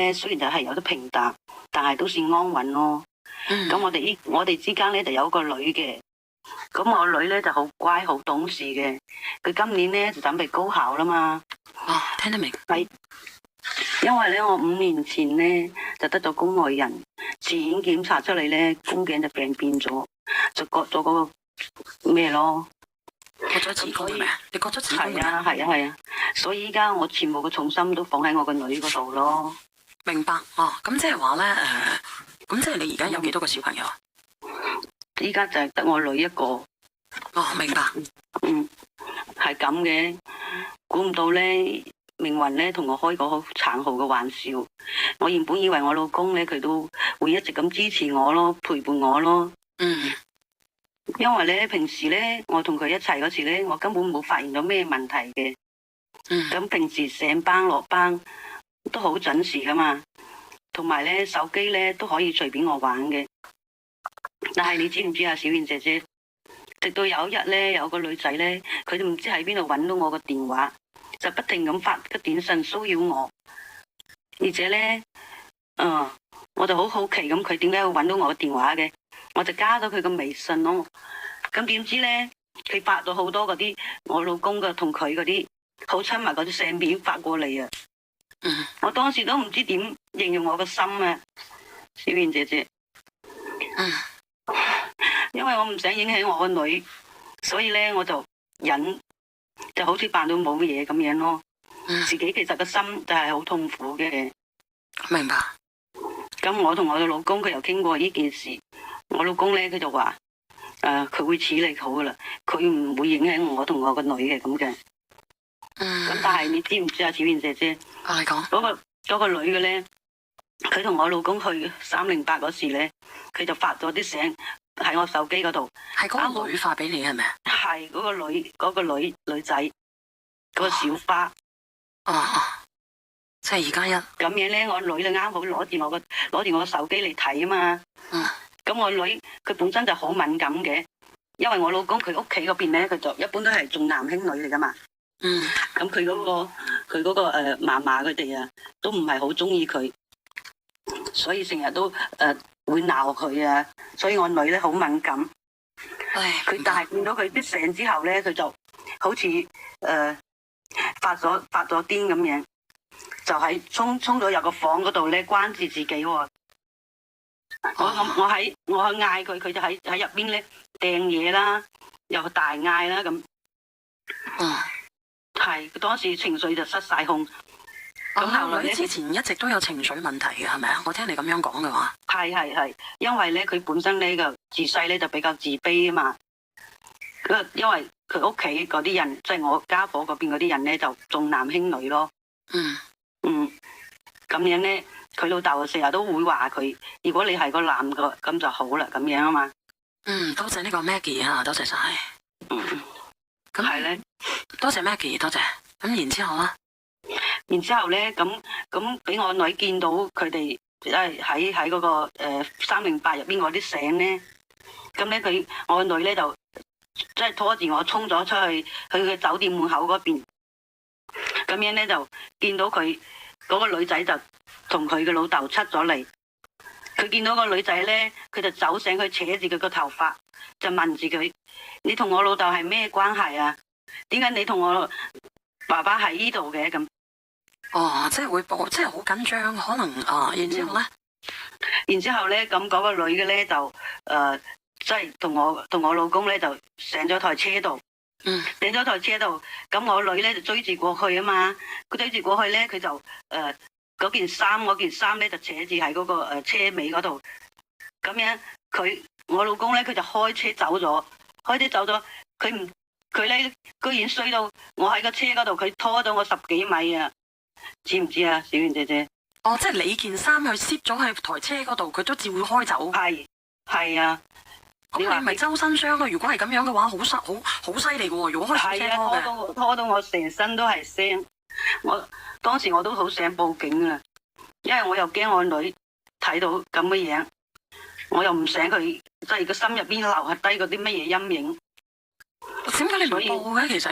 咧雖然就係有啲平淡，但係都算安穩咯。咁我哋之間咧就有個女嘅，咁我女咧就好乖好懂事嘅，佢今年咧就準備高考啦嘛。哦，聽得明。係，因為咧我5年前咧就得咗宮外孕，自然檢查出嚟咧宮頸就病變咗，就割咗嗰個咩咯。割咗子宮係咪啊？你割咗子宮？係啊，所以依家我全部嘅重心都放喺我個女嗰度咯。明白。哦，咁即係話咧，咁即係你而家有幾多個小朋友啊？依家就係得我女一個。哦，明白。係咁嘅，估唔到咧，命運咧同我開個好殘酷嘅玩笑。我原本以為我老公咧佢都會一直咁支持我咯，陪伴我咯。因為咧平時咧我同佢一齊嗰時咧，我根本冇發現到咩問題嘅。咁平時上班落班都好準時噶嘛，同埋咧手機咧都可以隨便我玩嘅。但係你知唔知啊，小燕姐姐？直到有一日咧，有個女仔咧，佢都唔知喺邊度搵到我個電話，就不停咁發個短信騷擾我。而且咧，我就好好奇咁，佢點解會搵到我個電話嘅？我就加咗佢個微信咯。咁點知咧，佢發咗好多嗰啲我老公嘅同佢嗰啲好親密嗰啲相片發過嚟啊！我當時都唔知點形容我個心啊，小燕姐姐。因為我唔想影響我個女，所以咧我就忍，就好似扮到冇嘢咁樣咯。自己其實個心就係好痛苦嘅。明白。咁我同我嘅老公佢又傾過呢件事，我老公咧佢就話，佢會處理好噶啦，佢唔會影響我同我個女嘅咁嘅。咁但係你知唔知啊，小燕姐姐？你講。嗰個女嘅咧，佢同我老公去308嗰時咧，佢就發咗啲相喺我手機嗰度。係嗰個女發俾你係咪啊？係嗰個女仔，嗰個小花。即係2+1。咁樣咧，我女就啱好攞住我個手機嚟睇啊嘛。咁我女佢本身就好敏感嘅，因為我老公佢屋企嗰邊咧，佢就一般都係重男輕女嚟噶嘛。咁佢嗰個嫲嫲佢哋啊，都唔係好中意佢，所以成日都會鬧佢啊。所以我女咧好敏感。佢但係見到佢啲相之後咧，佢就好似發咗癲咁樣，就係衝咗入個房嗰度咧，關住自己喎。我嗌佢，佢就喺入邊咧掟嘢啦，又大嗌啦咁。係，佢當時情緒就失晒控。咁後來咧，之前一直都有情緒問題嘅，係咪啊？我聽你咁樣講嘅話。係，因為咧佢本身咧就自細咧就比較自卑啊嘛。因為佢屋企嗰啲人，即係我家婆嗰邊嗰啲人咧，就重男輕女咯。咁樣咧，佢老豆成日都會話佢，如果你係個男嘅，咁就好啦，咁樣啊嘛。多謝呢個 Maggie 啊，多謝晒。咁係咧，多謝 Maggie， 多謝。咁然之後啊，然之後咧，咁俾我女見到佢哋即係喺嗰個308入邊嗰啲相咧，咁咧我女咧就即係拖住我衝咗出去佢酒店門口嗰邊，咁樣咧就見到佢嗰個女仔就同佢嘅老豆出咗嚟。佢見到個女仔咧，佢就走上去扯住佢個頭髮，就問住佢：你同我老豆係咩關係啊？點解你同我爸爸喺呢度嘅咁？即係會即係好緊張，可能然之後咧，咁嗰個女嘅咧就即係同我老公咧就上咗台車度，上咗台車度，咁我女咧就追住過去啊嘛。佢追住過去咧，佢就嗰件衫咧就扯住喺嗰個車尾嗰度，咁樣我老公咧佢就開車走咗，佢咧居然衰到我喺個車嗰度，佢拖咗我10幾米啊！知唔知啊，小燕姐姐？即係你件衫佢攝咗喺台車嗰度，佢都照會開走。係啊。你話咪周身傷咯？如果係咁樣嘅話，好犀利嘅喎！如果開車拖到我成身都係傷。我當時我都好想報警啊，因為我又驚我女睇到咁嘅樣，我又唔想佢即係個心入邊留下低嗰啲乜嘢陰影。點解你唔報嘅？其實